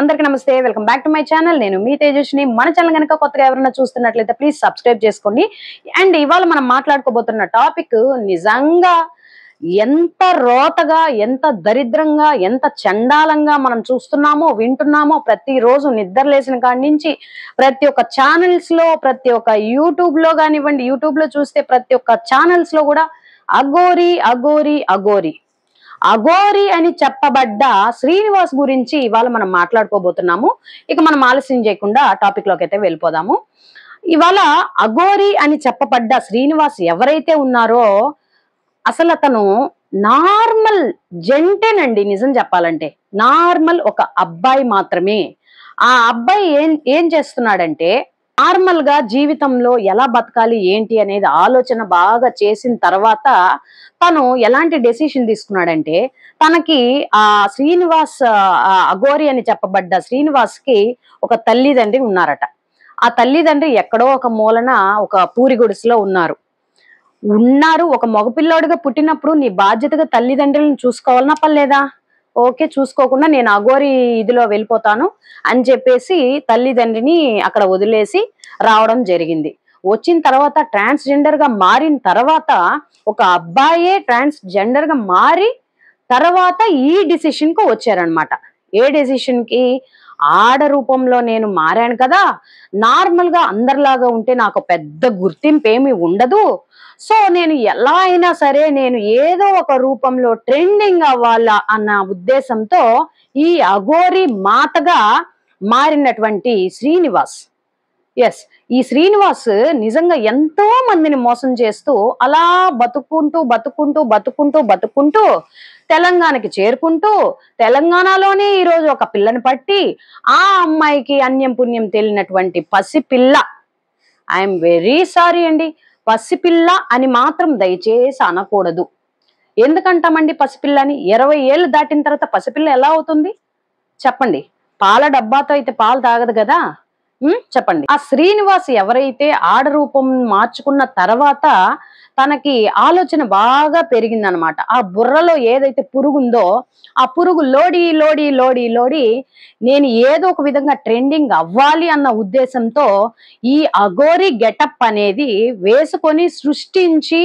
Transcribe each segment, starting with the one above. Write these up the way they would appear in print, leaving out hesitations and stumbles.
అందరికీ నమస్తే. Welcome back to my channel. నేను మీ తేజస్విని. మన ఛానల్ గనుక కొత్తగా ఎవరైనా చూస్తున్నట్లయితే ప్లీజ్ సబ్స్క్రైబ్ చేసుకోండి. అండ్ ఇవాళ మనం మాట్లాడుకోబోతున్న టాపిక్ నిజంగా ఎంత రోతగా, ఎంత దరిద్రంగా, ఎంత చండాలంగా మనం చూస్తున్నామో, వింటున్నామో ప్రతిరోజు నిద్రలేసిన కాడి నుంచి ప్రతి ఒక్క ఛానల్స్ లో, ప్రతి ఒక్క యూట్యూబ్ లో కానివ్వండి, యూట్యూబ్ లో చూస్తే ప్రతి ఒక్క ఛానల్స్ లో కూడా అఘోరి అఘోరి అఘోరి అఘోరి అని చెప్పబడ్డ శ్రీనివాస్ గురించి ఇవాళ మనం మాట్లాడుకోబోతున్నాము. ఇక మనం ఆలస్యం చేయకుండా టాపిక్ లోకి అయితే వెళ్ళిపోదాము. ఇవాళ అఘోరి అని చెప్పబడ్డ శ్రీనివాస్ ఎవరైతే ఉన్నారో అసలు అతను నార్మల్ జంటేనండి. నిజం చెప్పాలంటే నార్మల్ ఒక అబ్బాయి మాత్రమే. ఆ అబ్బాయి ఏం చేస్తున్నాడంటే నార్మల్ గా జీవితంలో ఎలా బతకాలి ఏంటి అనేది ఆలోచన బాగా చేసిన తర్వాత తను ఎలాంటి డెసిషన్ తీసుకున్నాడంటే, తనకి ఆ శ్రీనివాస్ అఘోరి అని చెప్పబడ్డ శ్రీనివాస్ కి ఒక తల్లిదండ్రి ఉన్నారట. ఆ తల్లిదండ్రి ఎక్కడో ఒక మూలన ఒక పూరి గుడిసెలో ఉన్నారు. ఒక మగపిల్లోడిగా పుట్టినప్పుడు నీ బాధ్యతగా తల్లిదండ్రులను చూసుకోవాలన్నా పర్లేదా? ఓకే, చూసుకోకుండా నేను అఘోరి ఇదిలో వెళ్ళిపోతాను అని చెప్పేసి తల్లిదండ్రిని అక్కడ వదిలేసి రావడం జరిగింది. వచ్చిన తర్వాత ట్రాన్స్జెండర్ గా మారిన తర్వాత ఒక అబ్బాయే ట్రాన్స్జెండర్ గా మారి తర్వాత ఈ డిసిషన్ కు వచ్చారనమాట. ఏ డిసిషన్ కి? ఆడ రూపంలో నేను మారాను కదా, నార్మల్ గా అందరిలాగా ఉంటే నాకు పెద్ద గుర్తింపు ఏమి ఉండదు, సో నేను ఎలా అయినా సరే నేను ఏదో ఒక రూపంలో ట్రెండింగ్ అవ్వాలా అన్న ఉద్దేశంతో ఈ అఘోరి మాతగా మారినటువంటి శ్రీనివాస్, ఈ శ్రీనివాస్ నిజంగా ఎంతో మందిని మోసం చేస్తూ అలా బతుకుంటూ తెలంగాణకి చేరుకుంటూ తెలంగాణలోనే ఈరోజు ఒక పిల్లని పట్టి ఆ అమ్మాయికి అన్యం పుణ్యం తెలియనటువంటి పసిపిల్ల, ఐఎమ్ వెరీ సారీ అండి, పసిపిల్ల అని మాత్రం దయచేసి అనకూడదు. ఎందుకంటామండి పసిపిల్లని? 20 ఏళ్ళు దాటిన తర్వాత పసిపిల్ల ఎలా అవుతుంది చెప్పండి? పాల డబ్బాతో అయితే పాలు తాగదు కదా. చెప్పండి. ఆ శ్రీనివాస్ ఎవరైతే ఆడ రూపం మార్చుకున్న తర్వాత తనకి ఆలోచన బాగా పెరిగిందనమాట. ఆ బుర్రలో ఏదైతే పురుగుందో ఆ పురుగు లోడి నేను ఏదో ఒక విధంగా ట్రెండింగ్ అవ్వాలి అన్న ఉద్దేశంతో ఈ అఘోరి గెటప్ అనేది వేసుకొని సృష్టించి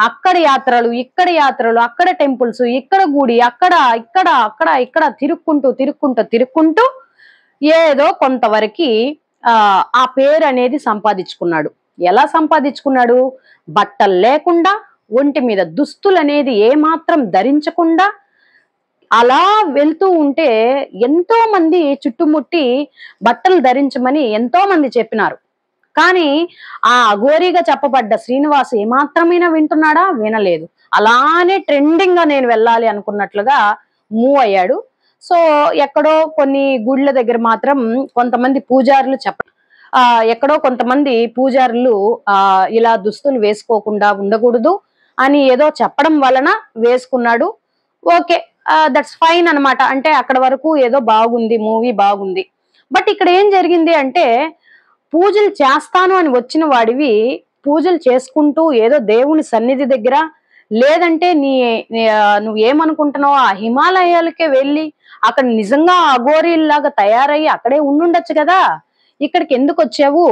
అక్కడ యాత్రలు, ఇక్కడ యాత్రలు, అక్కడ టెంపుల్స్, ఇక్కడ గుడి, అక్కడ తిరుక్కుంటూ ఏదో కొంతవరకు ఆ పేరు అనేది సంపాదించుకున్నాడు. ఎలా సంపాదించుకున్నాడు? బట్టలు లేకుండా, ఒంటి మీద దుస్తులు అనేది ఏమాత్రం ధరించకుండా అలా వెళ్తూ ఉంటే ఎంతో మంది చుట్టుముట్టి బట్టలు ధరించమని ఎంతో మంది చెప్పినారు. కానీ ఆ అఘోరిగా చెప్పబడ్డ శ్రీనివాస్ ఏమాత్రమైనా వింటున్నాడా? వినలేదు. అలానే ట్రెండింగ్ గా నేను వెళ్ళాలి అనుకున్నట్లుగా మూవ్ అయ్యాడు. సో ఎక్కడో కొన్ని గుళ్ళ దగ్గర మాత్రం కొంతమంది పూజారులు ఎక్కడో కొంతమంది పూజారులు ఇలా దుస్తులు వేసుకోకుండా ఉండకూడదు అని ఏదో చెప్పడం వలన వేసుకున్నాడు. ఓకే, దట్స్ ఫైన్ అనమాట. అంటే అక్కడ వరకు ఏదో బాగుంది, మూవీ బాగుంది. బట్ ఇక్కడ ఏం జరిగింది అంటే, పూజలు చేస్తాను అని వచ్చిన వాడివి పూజలు చేసుకుంటూ ఏదో దేవుని సన్నిధి దగ్గర, లేదంటే నువ్వేమనుకుంటున్నావు ఆ హిమాలయాలకే వెళ్ళి అక్కడ నిజంగా అఘోరీలాగా తయారయ్యి అక్కడే ఉండుండొచ్చు కదా. ఇక్కడికి ఎందుకు వచ్చావు?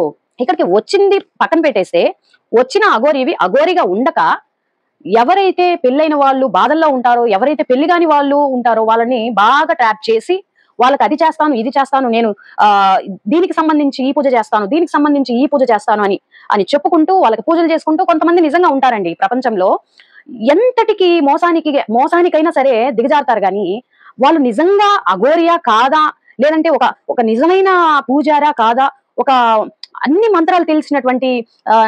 ఇక్కడికి వచ్చింది పక్కన పెట్టేస్తే, వచ్చిన అఘోరివి అఘోరిగా ఉండక ఎవరైతే పెళ్ళైన వాళ్ళు బాధల్లో ఉంటారో, ఎవరైతే పెళ్లి కాని వాళ్ళు ఉంటారో వాళ్ళని బాగా ట్రాప్ చేసి వాళ్ళకి అది చేస్తాను, ఇది చేస్తాను, నేను దీనికి సంబంధించి ఈ పూజ చేస్తాను, దీనికి సంబంధించి ఈ పూజ చేస్తాను అని చెప్పుకుంటూ వాళ్ళకి పూజలు చేసుకుంటూ కొంతమంది నిజంగా ఉంటారండి ప్రపంచంలో. ఎంతటికి మోసానికైనా సరే దిగజారుతారు కానీ వాళ్ళు నిజంగా అఘోరియా కాదా, లేదంటే ఒక నిజమైన పూజారా కాదా, ఒక అన్ని మంత్రాలు తెలిసినటువంటి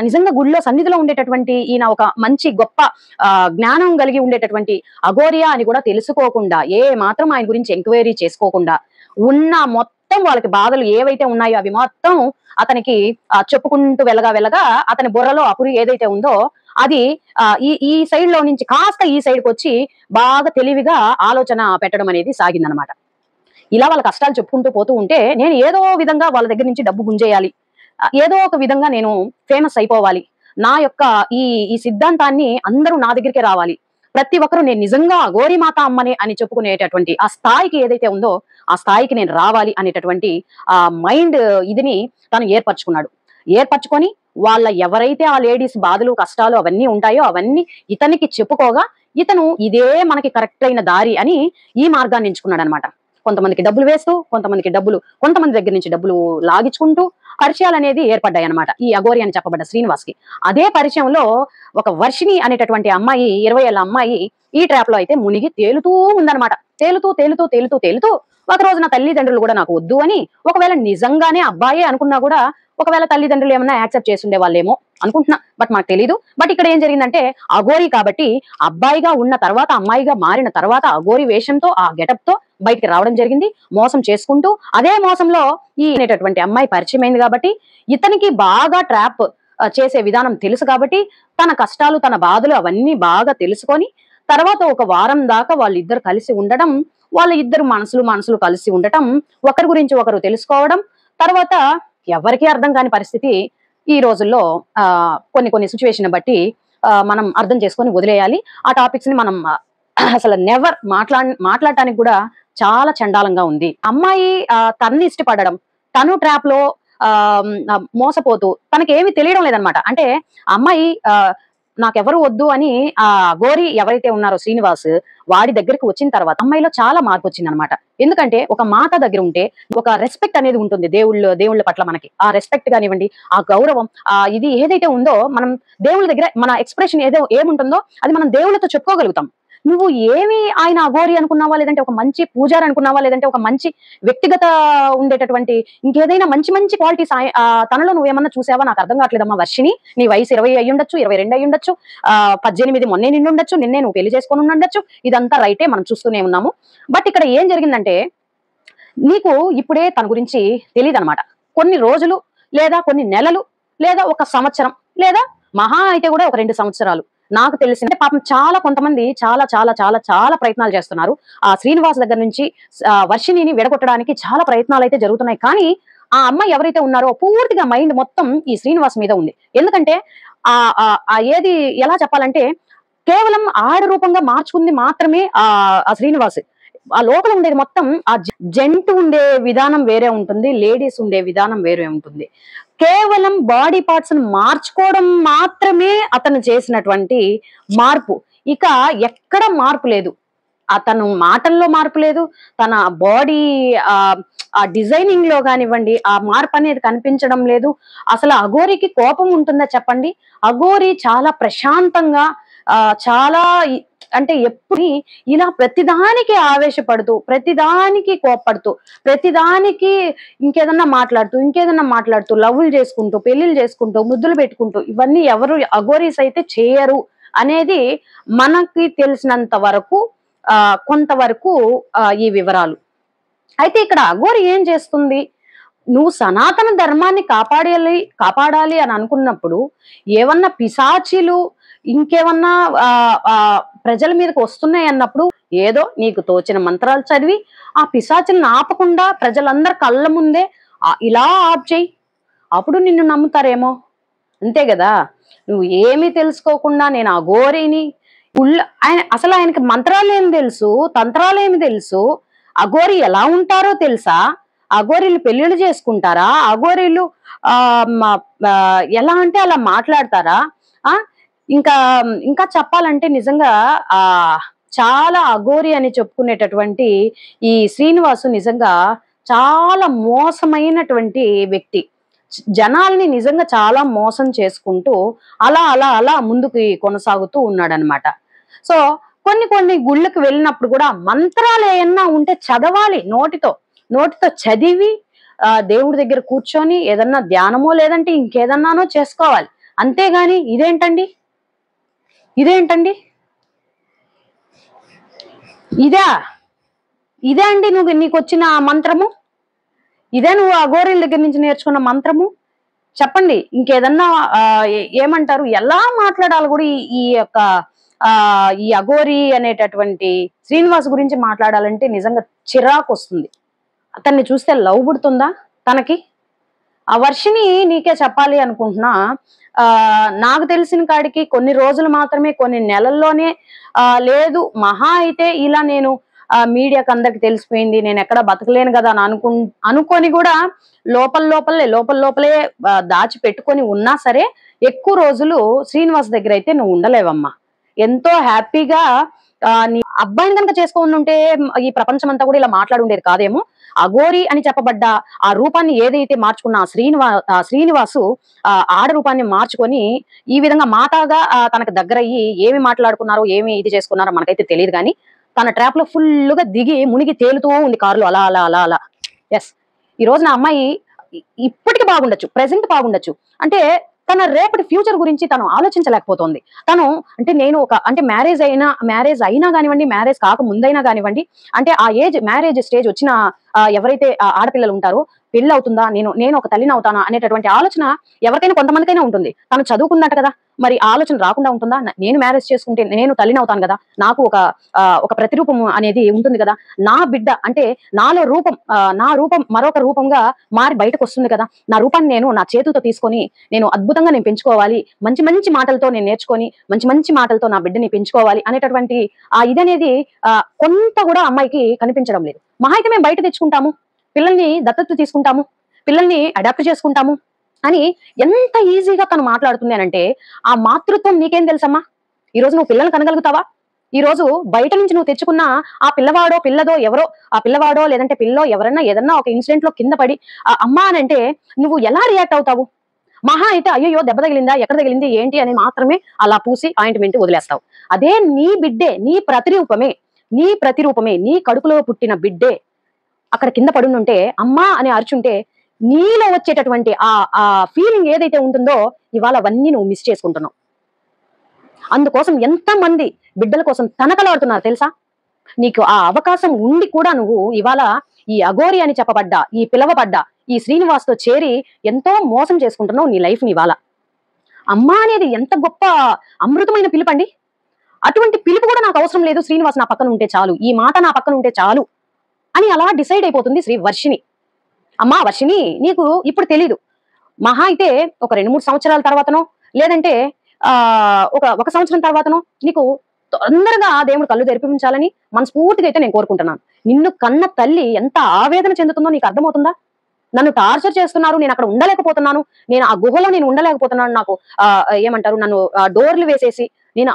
నిజంగా గుడిలో సన్నిధిలో ఉండేటటువంటి ఈయన ఒక మంచి గొప్ప జ్ఞానం కలిగి ఉండేటటువంటి అఘోరియా అని కూడా తెలుసుకోకుండా, ఏ మాత్రం ఆయన గురించి ఎంక్వైరీ చేసుకోకుండా ఉన్న మొత్తం వాళ్ళకి బాధలు ఏవైతే ఉన్నాయో అవి మొత్తం అతనికి చెప్పుకుంటూ వెళ్ళగా అతని బుర్రలో అపురి ఏదైతే ఉందో అది ఈ సైడ్ లో నుంచి కాస్త ఈ సైడ్కి వచ్చి బాగా తెలివిగా ఆలోచన పెట్టడం అనేది సాగిందనమాట. ఇలా వాళ్ళ కష్టాలు చెప్పుకుంటూ పోతూ ఉంటే, నేను ఏదో విధంగా వాళ్ళ దగ్గర నుంచి డబ్బు గుంజేయాలి, ఏదో ఒక విధంగా నేను ఫేమస్ అయిపోవాలి, నా యొక్క ఈ సిద్ధాంతాన్ని అందరూ నా దగ్గరికే రావాలి, ప్రతి ఒక్కరు నేను నిజంగా అఘోరి మాత అమ్మని అని చెప్పుకునేటటువంటి ఆ స్థాయికి ఏదైతే ఉందో ఆ స్థాయికి నేను రావాలి అనేటటువంటి ఆ మైండ్ ఇదిని తను ఏర్పరచుకొని వాళ్ళ ఎవరైతే ఆ లేడీస్ బాధలు కష్టాలు అవన్నీ ఉంటాయో అవన్నీ ఇతనికి చెప్పుకోగా ఇతను ఇదే మనకి కరెక్ట్ అయిన దారి అని ఈ మార్గాన్ని ఎంచుకున్నాడు అనమాట. కొంతమందికి డబ్బులు వేస్తూ కొంతమంది దగ్గర నుంచి డబ్బులు లాగించుకుంటూ పరిచయాలు అనేది ఏర్పడ్డాయి అనమాట ఈ అఘోరి అని చెప్పబడ్డ శ్రీనివాస్ కి. అదే పరిచయంలో ఒక వర్షిణి అనేటటువంటి అమ్మాయి 20 ఏళ్ల అమ్మాయి ఈ ట్రాప్ లో అయితే మునిగి తేలుతూ ఉందన్నమాట. తేలుతూ ఒక రోజు నా తల్లిదండ్రులు కూడా నాకు వద్దు అని, ఒకవేళ నిజంగానే అబ్బాయే అనుకున్నా కూడా ఒకవేళ తల్లిదండ్రులు ఏమన్నా యాక్సెప్ట్ చేస్తుండే వాళ్ళేమో అనుకుంటున్నా, బట్ మాకు తెలీదు. బట్ ఇక్కడ ఏం జరిగిందంటే అఘోరి కాబట్టి అబ్బాయిగా ఉన్న తర్వాత అమ్మాయిగా మారిన తర్వాత అఘోరి వేషంతో ఆ గెటప్ తో బయటికి రావడం జరిగింది. మోసం చేసుకుంటూ అదే మోసంలో ఈ అనేటటువంటి అమ్మాయి పరిచయం అయింది కాబట్టి ఇతనికి బాగా ట్రాప్ చేసే విధానం తెలుసు కాబట్టి తన కష్టాలు తన బాధలు అవన్నీ బాగా తెలుసుకొని తర్వాత ఒక వారం దాకా వాళ్ళిద్దరు కలిసి ఉండటం, వాళ్ళ ఇద్దరు మనసులు కలిసి ఉండటం, ఒకరి గురించి ఒకరు తెలుసుకోవడం, తర్వాత ఎవరికీ అర్థం కాని పరిస్థితి ఈ రోజుల్లో కొన్ని సిచ్యువేషన్ బట్టి మనం అర్థం చేసుకొని వదిలేయాలి. ఆ టాపిక్స్ ని మనం అసలు నెవర్ మాట్లాడటానికి కూడా చాలా చండాలంగా ఉంది. అమ్మాయి తనని ఇష్టపడడం, తను ట్రాప్ లో మోసపోతూ తనకేమి తెలియడం లేదనమాట. అంటే అమ్మాయి నాకెవరు వద్దు అని ఆ గోరి ఎవరైతే ఉన్నారో శ్రీనివాస్ వాడి దగ్గరికి వచ్చిన తర్వాత అమ్మాయిలో చాలా మార్పు వచ్చింది అనమాట. ఎందుకంటే ఒక మాత దగ్గర ఉంటే ఒక రెస్పెక్ట్ అనేది ఉంటుంది దేవుళ్ళ పట్ల. మనకి ఆ రెస్పెక్ట్ కానివ్వండి, ఆ గౌరవం, ఇది ఏదైతే ఉందో మనం దేవుళ్ళ దగ్గర మన ఎక్స్ప్రెషన్ ఏముంటుందో అది మనం దేవుళ్ళతో చెప్పుకోగలుగుతాం. నువ్వు ఏమి ఆయన అఘోరి అనుకున్నావా, లేదంటే ఒక మంచి పూజారి అనుకున్నావా, లేదంటే ఒక మంచి వ్యక్తిగత ఉండేటటువంటి ఇంకేదైనా మంచి క్వాలిటీస్ తనలో నువ్వేమన్నా చూసావా నాకు అర్థం కావట్లేదమ్మా వర్షిని. నీ వయసు 20 అయ్యుండొచ్చు, 22 అయ్యుండొచ్చు, 18 మొన్నే నిండుండొచ్చు, నిన్నే నువ్వు పెళ్లి చేసుకొని ఉండొచ్చు, ఇదంతా రైటే, మనం చూస్తూనే ఉన్నాము. బట్ ఇక్కడ ఏం జరిగిందంటే నీకు ఇప్పుడే తన గురించి తెలియదు అనమాట. కొన్ని రోజులు లేదా కొన్ని నెలలు లేదా ఒక సంవత్సరం లేదా మహా అయితే కూడా ఒక 2 సంవత్సరాలు నాకు తెలిసిందే. పాపం కొంతమంది చాలా ప్రయత్నాలు చేస్తున్నారు. ఆ శ్రీనివాస్ దగ్గర నుంచి వర్షిణిని విడగొట్టడానికి చాలా ప్రయత్నాలు అయితే జరుగుతున్నాయి. కానీ ఆ అమ్మాయి ఎవరైతే ఉన్నారో పూర్తిగా మైండ్ మొత్తం ఈ శ్రీనివాస్ మీద ఉంది. ఎందుకంటే ఏది ఎలా చెప్పాలంటే కేవలం ఆడ రూపంగా మార్చుకుంది మాత్రమే ఆ శ్రీనివాస్. ఆ లోపల ఉండేది మొత్తం ఆ జెంట్ ఉండే విధానం వేరే ఉంటుంది, లేడీస్ ఉండే విధానం వేరే ఉంటుంది. కేవలం బాడీ పార్ట్స్ మార్చుకోవడం మాత్రమే అతను చేసినటువంటి మార్పు. ఇక ఎక్కడ మార్పు లేదు. అతను మాటల్లో మార్పు లేదు, తన బాడీ ఆ డిజైనింగ్ లో కానివ్వండి ఆ మార్పు అనేది కనిపించడం లేదు. అసలు అఘోరికి కోపం ఉంటుందా చెప్పండి? అఘోరి చాలా ప్రశాంతంగా చాలా అంటే ఎప్పుడు ఇలా ప్రతిదానికి ఆవేశపడుతూ, ప్రతిదానికి కోప్పడుతూ, ప్రతిదానికి ఇంకేదన్నా మాట్లాడుతూ లవ్వులు చేసుకుంటూ, పెళ్లిళ్ళు చేసుకుంటూ, ముద్దులు పెట్టుకుంటూ ఇవన్నీ ఎవరు అఘోరీస్ అయితే చేయరు అనేది మనకి తెలిసినంత వరకు కొంతవరకు ఈ వివరాలు. అయితే ఇక్కడ అఘోరి ఏం చేస్తుంది? నువ్వు సనాతన ధర్మాన్ని కాపాడాలి అని అనుకున్నప్పుడు ఏమన్నా పిశాచిలు ఇంకేమన్నా ప్రజల మీదకి వస్తున్నాయి అన్నప్పుడు ఏదో నీకు తోచిన మంత్రాలు చదివి ఆ పిశాచులను ఆపకుండా ప్రజలందరి కళ్ళ ముందే ఇలా ఆప్ చేయి, అప్పుడు నిన్ను నమ్ముతారేమో. అంతే కదా. నువ్వు ఏమీ తెలుసుకోకుండా నేను అఘోరిని అసలు ఆయనకి మంత్రాలు ఏమి తెలుసు, తంత్రాలు ఏమి తెలుసు, అఘోరి ఎలా ఉంటారో తెలుసా, అఘోరీలు పెళ్లిళ్ళు చేసుకుంటారా, అఘోరీలు ఎలా అంటే అలా మాట్లాడతారా? ఇంకా చెప్పాలంటే నిజంగా చాలా అఘోరి అని చెప్పుకునేటటువంటి ఈ శ్రీనివాసు నిజంగా చాలా మోసమైనటువంటి వ్యక్తి. జనాల్ని నిజంగా చాలా మోసం చేసుకుంటూ అలా ముందుకు కొనసాగుతూ ఉన్నాడనమాట. సో కొన్ని గుళ్ళకి వెళ్ళినప్పుడు కూడా మంత్రాలు ఏమన్నా ఉంటే చదవాలి, నోటితో చదివి దేవుడి దగ్గర కూర్చొని ఏదన్నా ధ్యానమో లేదంటే ఇంకేదన్నానో చేసుకోవాలి. అంతేగాని ఇదేంటండి ఇదే అండి నీకు వచ్చిన మంత్రము? ఇదే నువ్వు అఘోరీల దగ్గర నుంచి నేర్చుకున్న మంత్రము? చెప్పండి. ఇంకేదన్నా ఏమంటారు, ఎలా మాట్లాడాలి కూడా ఈ అఘోరి అనేటటువంటి శ్రీనివాస్ గురించి మాట్లాడాలంటే నిజంగా చిరాకు వస్తుంది. అతన్ని చూస్తే లవ్ పుడుతుందా తనకి? ఆ వర్షిని నీకే చెప్పాలి అనుకుంటున్నా. నాకు తెలిసిన కాడికి కొన్ని రోజులు మాత్రమే, కొన్ని నెలల్లోనే లేదు మహా అయితే ఇలా నేను మీడియాకి అందరికి తెలిసిపోయింది. నేనెక్కడ బతకలేను గదా! అని అనుకోని గూడా లోపల లోపలే దాచిపెట్టుకొని ఉన్నా సరే, ఎక్కువ రోజులు శ్రీనివాస్ దగ్గరైతే నువ్వు ఉండలేవమ్మా. ఎంతో హ్యాపీగా నీ అబ్బాయిని గనక చేసుకోనుంటే ఈ ప్రపంచమంతా గూడా ఇలా మాట్లాడుండేది కాదేమో. అఘోరి అని చెప్పబడ్డ ఆ రూపాన్ని ఏదైతే మార్చుకున్న శ్రీనివాసు ఆడ రూపాన్ని మార్చుకొని ఈ విధంగా మాటగా తనకు దగ్గరయ్యి ఏమి మాట్లాడుకున్నారో, ఏమి ఇది చేసుకున్నారో మనకైతే తెలీదు గానీ, తన ట్రాప్ లో ఫుల్లుగా దిగి మునిగి తేలుతూ ఉంది కారులో అలా అలా అలా అలా. ఎస్, ఈ రోజున అమ్మాయి ఇప్పటికి బాగుండొచ్చు, ప్రెసెంట్ బాగుండొచ్చు. అంటే తన రేపటి ఫ్యూచర్ గురించి తను ఆలోచించలేకపోతుంది. తను అంటే నేను అంటే మ్యారేజ్ అయినా గానివ్వండి, మ్యారేజ్ కాక ముందైనా గానివ్వండి, అంటే ఆ మ్యారేజ్ స్టేజ్ వచ్చిన ఎవరైతే ఆడపిల్లలు ఉంటారో, పెళ్ళవుతుందా, నేను ఒక తల్లిని అవుతానా అనేటటువంటి ఆలోచన ఎవరికైనా కొంతమందికైనా ఉంటుంది. తను చదువుకుందట కదా, మరి ఆలోచన రాకుండా ఉంటుందా? నేను మ్యారేజ్ చేసుకుంటే నేను తల్లిని అవుతాను కదా, నాకు ఒక ప్రతిరూపం అనేది ఉంటుంది కదా, నా బిడ్డ అంటే నా రూపం మరొక రూపంగా మారి బయటకు వస్తుంది కదా, నా రూపాన్ని నేను నా చేతులతో తీసుకొని నేను అద్భుతంగా నేను పెంచుకోవాలి, మంచి మంచి మాటలతో నేను నేర్చుకొని మంచి మంచి మాటలతో నా బిడ్డని పెంచుకోవాలి అనేటటువంటి ఇదనేది కొంత కూడా అమ్మాయికి కనిపించడం లేదు. మహా అయితే మేము బయట తెచ్చుకుంటాము, పిల్లల్ని దత్తత తీసుకుంటాము, పిల్లల్ని అడాప్ట్ చేసుకుంటాము అని ఎంత ఈజీగా తను మాట్లాడుతుంది అనంటే, ఆ మాతృత్వం నీకేం తెలుసమ్మా? ఈ రోజు నువ్వు పిల్లల్ని కనగలుగుతావా? ఈ రోజు బయట నుంచి నువ్వు తెచ్చుకున్న ఆ పిల్లవాడో పిల్లదో ఎవరో, ఆ పిల్లవాడో లేదంటే పిల్లో ఎవరన్నా ఏదన్నా ఒక ఇన్సిడెంట్ లో కింద పడి అమ్మా అనంటే నువ్వు ఎలా రియాక్ట్ అవుతావు? మహా అయితే అయ్యో దెబ్బ తగిలిందా, ఎక్కడ తగిలింది ఏంటి అని మాత్రమే అలా పూసి ఆయింట్మెంట్ వదిలేస్తావు. అదే నీ బిడ్డే, నీ ప్రతిరూపమే, నీ కడుపులో పుట్టిన బిడ్డే అక్కడ కింద పడుంటే అమ్మా అని అరుచుంటే నీలో వచ్చేటటువంటి ఆ ఫీలింగ్ ఏదైతే ఉంటుందో ఇవాళ అవన్నీ నువ్వు మిస్ చేసుకుంటున్నావు. అందుకోసం ఎంతమంది బిడ్డల కోసం తనకలాడుతున్నారు తెలుసా? నీకు ఆ అవకాశం ఉండి కూడా నువ్వు ఇవాళ ఈ అఘోరి అని చెప్పబడ్డ, ఈ పిలవబడ్డ ఈ శ్రీనివాస్ తో చేరి ఎంతో మోసం చేసుకుంటున్నావు నీ లైఫ్ ని. ఇవాళ అమ్మా అనేది ఎంత గొప్ప అమృతమైన పిలుపండి. అటువంటి పిలుపు కూడా నాకు అవసరం లేదు, శ్రీనివాస్ నా పక్కన ఉంటే చాలు, ఈ మాట నా పక్కన ఉంటే చాలు అని అలా డిసైడ్ అయిపోతుంది శ్రీ వర్షిని. అమ్మా వర్షిని, నీకు ఇప్పుడు తెలీదు, మహా అయితే ఒక 2-3 సంవత్సరాల తర్వాతనో లేదంటే ఒక సంవత్సరం తర్వాతనో నీకు తొందరగా దేవుడు కళ్ళు తెరిపించాలని మనస్ఫూర్తిగా అయితే నేను కోరుకుంటున్నాను. నిన్ను కన్న తల్లి ఎంత ఆవేదన చెందుతుందో నీకు అర్థమవుతుందా? నన్ను టార్చర్ చేస్తున్నారు, నేను అక్కడ ఉండలేకపోతున్నాను, నేను ఆ గుహలో నేను ఉండలేకపోతున్నాను, నాకు ఏమంటారు నన్ను డోర్లు వేసేసి నేను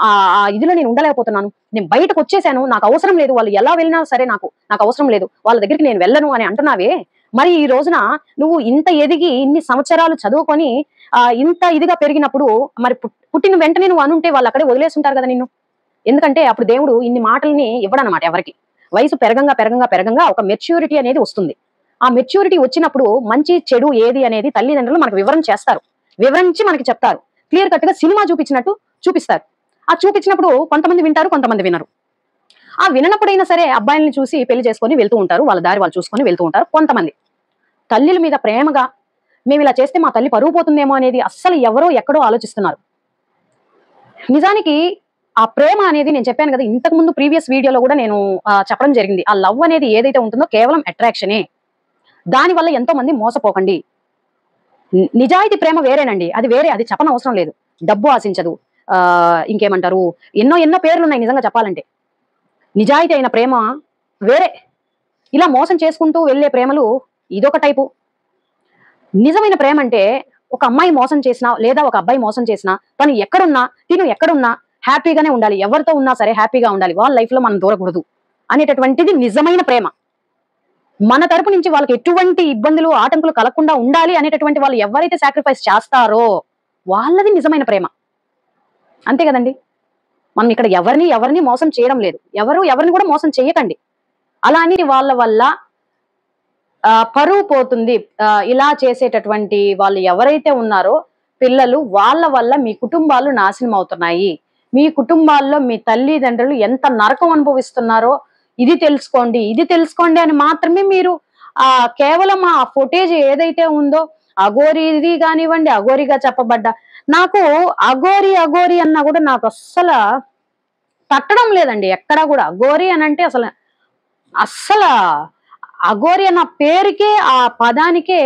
ఇదిలో నేను ఉండలేకపోతున్నాను, నేను బయటకు వచ్చేసాను, నాకు అవసరం లేదు, వాళ్ళు ఎలా వెళ్ళినా సరే నాకు అవసరం లేదు, వాళ్ళ దగ్గరికి నేను వెళ్ళను అని అంటున్నావే. మరి ఈ రోజున నువ్వు ఇంత ఎదిగి ఇన్ని సంవత్సరాలు చదువుకొని ఇంత ఇదిగా పెరిగినప్పుడు మరి పుట్టిన వెంటనే నువ్వు అనుంటే వాళ్ళు అక్కడే వదిలేస్తుంటారు కదా నిన్ను. ఎందుకంటే అప్పుడు దేవుడు ఇన్ని మాటల్ని ఇవ్వడనమాట ఎవరికి. వయసు పెరగంగా ఒక మెచ్యూరిటీ అనేది వస్తుంది. ఆ మెచ్యూరిటీ వచ్చినప్పుడు మంచి చెడు ఏది అనేది తల్లిదండ్రులు మనకు వివరించి మనకి చెప్తారు. క్లియర్ కట్ గా సినిమా చూపించినట్టు చూపిస్తారు. ఆ చూపించినప్పుడు కొంతమంది వింటారు, కొంతమంది వినరు. ఆ విననప్పుడైనా సరే అబ్బాయిల్ని చూసి పెళ్లి చేసుకొని వెళ్తూ ఉంటారు, వాళ్ళ దారి వాళ్ళు చూసుకొని వెళ్తూ ఉంటారు. కొంతమంది తల్లిల మీద ప్రేమగా మేము ఇలా చేస్తే మా తల్లి పరువు పోతుందేమో అనేది అస్సలు ఎవరో ఎక్కడో ఆలోచిస్తున్నారు. నిజానికి ఆ ప్రేమ అనేది నేను చెప్పాను కదా ఇంతకు ముందు ప్రీవియస్ వీడియోలో కూడా నేను చెప్పడం జరిగింది. ఆ లవ్ అనేది ఏదైతే ఉంటుందో కేవలం అట్రాక్షనే. దాని వల్ల ఎంతో మంది మోసపోకండి. నిజాయితీ ప్రేమ వేరేనండి, అది వేరే, అది చెప్పనవసరం లేదు. డబ్బు ఆశించదు, ఇంకేమంటారు ఎన్నో పేర్లు ఉన్నాయి నిజంగా చెప్పాలంటే. నిజాయితీ అయిన ప్రేమ వేరే, ఇలా మోసం చేసుకుంటూ వెళ్లే ప్రేమలు ఇదొక టైపు. నిజమైన ప్రేమ అంటే ఒక అమ్మాయి మోసం చేసినా లేదా ఒక అబ్బాయి మోసం చేసినా తిను ఎక్కడున్నా హ్యాపీగానే ఉండాలి, ఎవరితో ఉన్నా సరే హ్యాపీగా ఉండాలి, వాళ్ళ లైఫ్ లో మనం దూరకూడదు అనేటటువంటిది నిజమైన ప్రేమ. మన తరపు నుంచి వాళ్ళకి ఎటువంటి ఇబ్బందులు ఆటంకులు కలగకుండా ఉండాలి అనేటటువంటి వాళ్ళు ఎవరైతే సాక్రిఫైస్ చేస్తారో వాళ్ళది నిజమైన ప్రేమ. అంతే కదండి. మనం ఇక్కడ ఎవరిని మోసం చేయడం లేదు, ఎవరిని కూడా మోసం చేయకండి. అలా అని వాళ్ళ వల్ల పరువు పోతుంది, ఇలా చేసేటటువంటి వాళ్ళు ఎవరైతే ఉన్నారో పిల్లలు, వాళ్ళ వల్ల మీ కుటుంబాలు నాశనం అవుతున్నాయి. మీ కుటుంబాల్లో మీ తల్లిదండ్రులు ఎంత నరకం అనుభవిస్తున్నారో ఇది తెలుసుకోండి అని మాత్రమే మీరు కేవలం ఆ ఫుటేజ్ ఏదైతే ఉందో అఘోరీది కానివ్వండి, అఘోరిగా చెప్పబడ్డ, నాకు అఘోరి అన్నా కూడా నాకు అస్సలు తట్టడం లేదండి ఎక్కడా కూడా. అఘోరి అని అంటే అస్సలు అఘోరి అన్న పేరుకే, ఆ పదానికే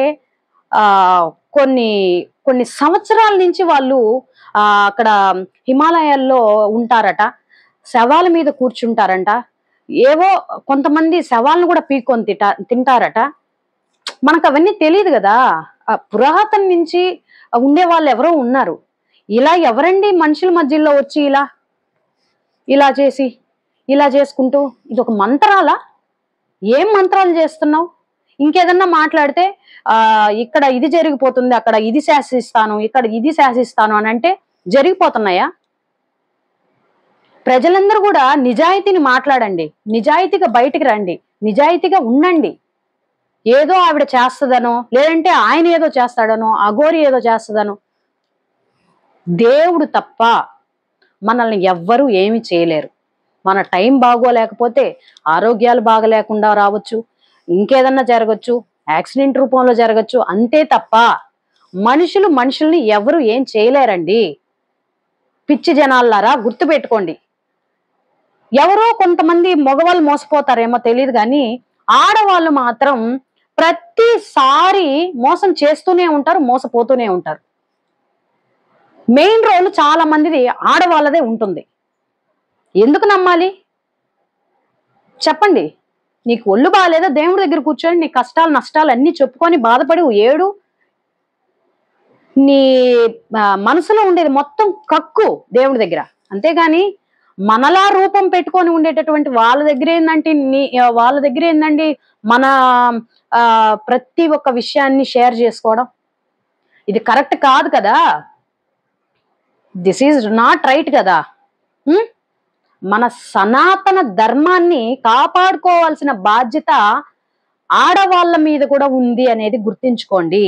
ఆ కొన్ని కొన్ని సంవత్సరాల నుంచి వాళ్ళు అక్కడ హిమాలయాల్లో ఉంటారట, శవాల మీద కూర్చుంటారంట, ఏవో కొంతమంది శవాలను కూడా పీక్కొని తింటారట. మనకు అవన్నీ తెలియదు కదా. పురాతన నుంచి ఉండే వాళ్ళు ఎవరో ఉన్నారు. ఇలా ఎవరండి మనుషుల మధ్యలో వచ్చి ఇలా ఇలా చేసి ఇలా చేసుకుంటూ, ఇది ఒక మంత్రాలా? ఏం మంత్రాలు చేస్తున్నావు? ఇంకేదన్నా మాట్లాడితే ఇక్కడ ఇది జరిగిపోతుంది, అక్కడ ఇది శాసిస్తాను, ఇక్కడ ఇది శాసిస్తాను అని అంటే జరిగిపోతున్నాయా? ప్రజలందరూ కూడా నిజాయితీని మాట్లాడండి, నిజాయితీగా బయటికి రండి, నిజాయితీగా ఉండండి. ఏదో ఆవిడ చేస్తదనో, లేదంటే ఆయన ఏదో చేస్తాడనో, అఘోరి ఏదో చేస్తదనో, దేవుడు తప్ప మనల్ని ఎవ్వరూ ఏమి చేయలేరు. మన టైం బాగోలేకపోతే ఆరోగ్యాలు బాగలేకుండా రావచ్చు, ఇంకేదన్నా జరగచ్చు, యాక్సిడెంట్ రూపంలో జరగచ్చు, అంతే తప్ప మనుషుల్ని ఎవరు ఏం చేయలేరండి. పిచ్చి జనాలారా గుర్తుపెట్టుకోండి. ఎవరో కొంతమంది మగవాళ్ళు మోసపోతారేమో తెలియదు కానీ ఆడవాళ్ళు మాత్రం ప్రతిసారి మోసం చేస్తూనే ఉంటారు, మోసపోతూనే ఉంటారు. మెయిన్ రోల్ చాలా మందిది ఆడవాళ్ళదే ఉంటుంది. ఎందుకు నమ్మాలి చెప్పండి? నీకు ఒళ్ళు బాగాలేదా, దేవుడి దగ్గర కూర్చొని నీ కష్టాలు నష్టాలు అన్ని చెప్పుకొని బాధపడి ఏడు, నీ మనసులో ఉండేది మొత్తం కక్కు దేవుడి దగ్గర. అంతేగాని మనలా రూపం పెట్టుకొని ఉండేటటువంటి వాళ్ళ దగ్గర ఏందండి మన ప్రతి ఒక్క విషయాన్ని షేర్ చేసుకోవడం? ఇది కరెక్ట్ కాదు కదా. దిస్ ఈజ్ నాట్ రైట్ కదా. మన సనాతన ధర్మాన్ని కాపాడుకోవాల్సిన బాధ్యత ఆడవాళ్ళ మీద కూడా ఉంది అనేది గుర్తించుకోండి.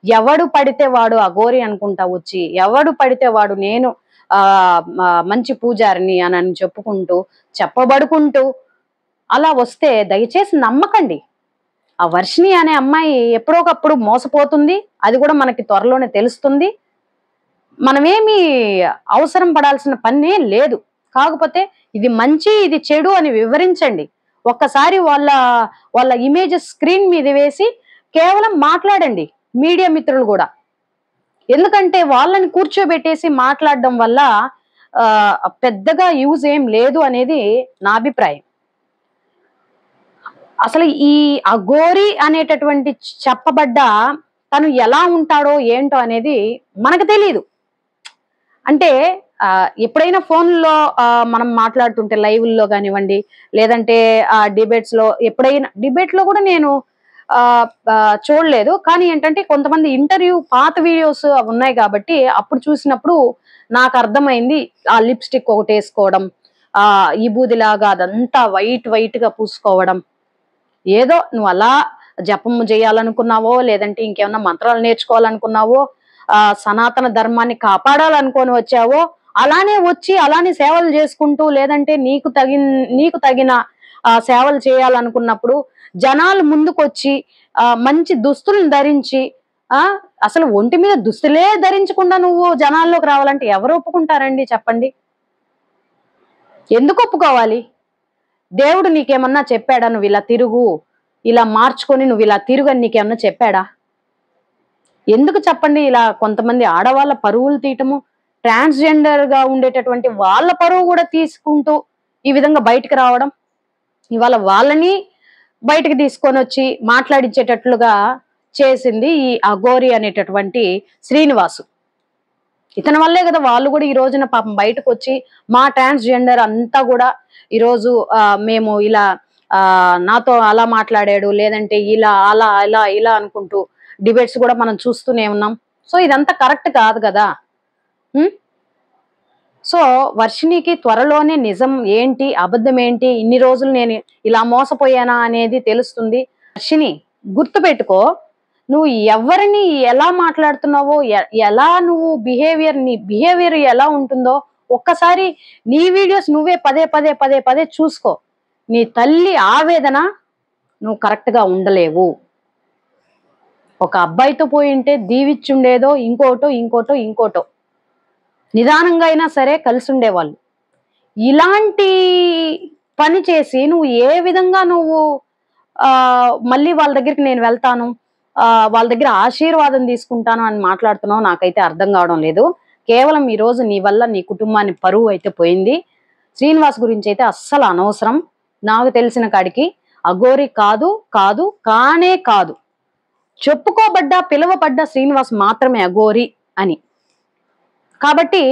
ఎవడు పడితే వాడు అఘోరి అనుకుంటా వచ్చి, ఎవడు పడితే వాడు నేను మంచి పూజారిని అని చెప్పుకుంటూ చెప్పబడుకుంటూ అలా వస్తే దయచేసి నమ్మకండి. ఆ వర్షిణి అనే అమ్మాయి ఎప్పుడోకప్పుడు మోసపోతుంది, అది కూడా మనకి త్వరలోనే తెలుస్తుంది. మనమేమి అవసరం పడాల్సిన పనే లేదు. కాకపోతే ఇది మంచి ఇది చెడు అని వివరించండి. ఒక్కసారి వాళ్ళ ఇమేజెస్ స్క్రీన్ మీద వేసి కేవలం మాట్లాడండి మీడియా మిత్రులు కూడా. ఎందుకంటే వాళ్ళని కూర్చోబెట్టేసి మాట్లాడడం వల్ల పెద్దగా యూజ్ ఏం లేదు అనేది నా అభిప్రాయం. అసలు ఈ అఘోరి అనేటటువంటి చెప్పబడ్డ తను ఎలా ఉంటాడో ఏంటో అనేది మనకు తెలియదు. అంటే ఎప్పుడైనా ఫోన్లో మనం మాట్లాడుతుంటే లైవ్ల్లో కానివ్వండి, లేదంటే డిబేట్స్ లో, ఎప్పుడైనా డిబేట్ లో కూడా నేను చూడలేదు. కానీ ఏంటంటే కొంతమంది ఇంటర్వ్యూ పాత వీడియోస్ ఉన్నాయి కాబట్టి అప్పుడు చూసినప్పుడు నాకు అర్థమైంది. ఆ లిప్స్టిక్ ఒకటి వేసుకోవడం, ఈ బూదిలాగా అదంతా వైట్ గా పూసుకోవడం, ఏదో నువ్వు అలా జపము చేయాలనుకున్నావో, లేదంటే ఇంకేమన్నా మంత్రాలు నేర్చుకోవాలనుకున్నావో, సనాతన ధర్మాన్ని కాపాడాలనుకొని వచ్చావో, అలానే వచ్చి అలానే సేవలు చేసుకుంటూ, లేదంటే నీకు తగిన సేవలు చేయాలనుకున్నప్పుడు జనాలు ముందుకొచ్చి మంచి దుస్తులను ధరించి, అసలు ఒంటి మీద దుస్తులే ధరించకుండా నువ్వు జనాల్లోకి రావాలంటే ఎవరు ఒప్పుకుంటారండి చెప్పండి? ఎందుకు ఒప్పుకోవాలి? దేవుడు నీకేమన్నా చెప్పాడా నువ్వు ఇలా తిరుగు, ఇలా మార్చుకొని నువ్వు ఇలా తిరుగు అని నీకేమన్నా చెప్పాడా? ఎందుకు చెప్పండి ఇలా కొంతమంది ఆడవాళ్ళ పరువులు తీయటము, ట్రాన్స్జెండర్ గా ఉండేటటువంటి వాళ్ళ పరువు కూడా తీసుకుంటూ ఈ విధంగా బయటకు రావడం, ఇవాళ వాళ్ళని బయటకు తీసుకొని వచ్చి మాట్లాడించేటట్లుగా చేసింది ఈ అఘోరి అనేటటువంటి శ్రీనివాసు. ఇతని వల్లే కదా వాళ్ళు కూడా ఈ రోజున పాపం బయటకు వచ్చి మా ట్రాన్స్జెండర్ అంతా కూడా ఈరోజు మేము ఇలా నాతో అలా మాట్లాడాడు, లేదంటే ఇలా అలా ఇలా ఇలా అనుకుంటూ డిబేట్స్ కూడా మనం చూస్తూనే ఉన్నాం. సో ఇదంతా కరెక్ట్ కాదు కదా. సో వర్షిణికి త్వరలోనే నిజం ఏంటి అబద్ధం ఏంటి, ఇన్ని రోజులు నేను ఇలా మోసపోయానా అనేది తెలుస్తుంది. వర్షిణి గుర్తుపెట్టుకో, నువ్వు ఎవరిని ఎలా మాట్లాడుతున్నావో, ఎలా నువ్వు నీ బిహేవియర్ ఎలా ఉంటుందో ఒక్కసారి నీ వీడియోస్ నువ్వే పదే చూసుకో. నీ తల్లి ఆవేదన నువ్వు కరెక్ట్ గా ఉండలేవు. ఒక అబ్బాయితో పోయింటే దీవిచ్చుండేదో, ఇంకోటో నిదానంగా అయినా సరే కలిసి ఉండేవాళ్ళు. ఇలాంటి పని చేసి నువ్వు ఏ విధంగా నువ్వు మళ్ళీ వాళ్ళ దగ్గరికి నేను వెళ్తాను, వాళ్ళ దగ్గర ఆశీర్వాదం తీసుకుంటాను అని మాట్లాడుతున్నావు, నాకైతే అర్థం కావడం లేదు. కేవలం ఈ రోజు నీ వల్ల నీ కుటుంబాన్ని పరువు అయితే పోయింది. శ్రీనివాస్ గురించి అయితే అస్సలు అనవసరం. నాకు తెలిసిన కాడికి అఘోరి కాదు, కాదు, కానే కాదు. చెప్పుకోబడ్డ పిలువబడ్డ శ్రీనివాస్ మాత్రమే అఘోరి అని. కాబట్టి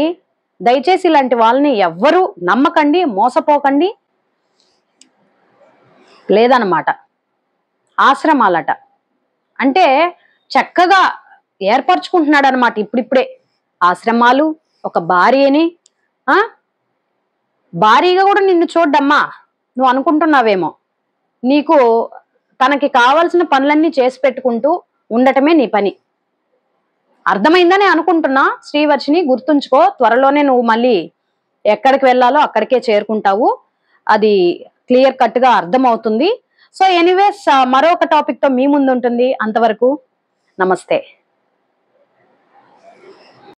దయచేసి ఇలాంటి వాళ్ళని ఎవ్వరూ నమ్మకండి, మోసపోకండి. లేదన్నమాట. ఆశ్రమాలట అంటే చక్కగా ఏర్పరచుకుంటున్నాడు అనమాట ఇప్పుడిప్పుడే ఆశ్రమాలు, ఒక భార్యని. భారీగా కూడా నిన్ను చూడ్డమ్మా, నువ్వు అనుకుంటున్నావేమో. నీకు తనకి కావాల్సిన పనులన్నీ చేసి పెట్టుకుంటూ ఉండటమే నీ పని. అర్థమైందని అనుకుంటున్నా. శ్రీవర్షిని గుర్తుంచుకో, త్వరలోనే నువ్వు మళ్ళీ ఎక్కడికి వెళ్ళాలో అక్కడికే చేరుకుంటావు. అది క్లియర్ కట్ గా అర్థమవుతుంది. సో ఎనీవేస్, మరొక టాపిక్ తో మీ ముందు ఉంటుంది. అంతవరకు నమస్తే.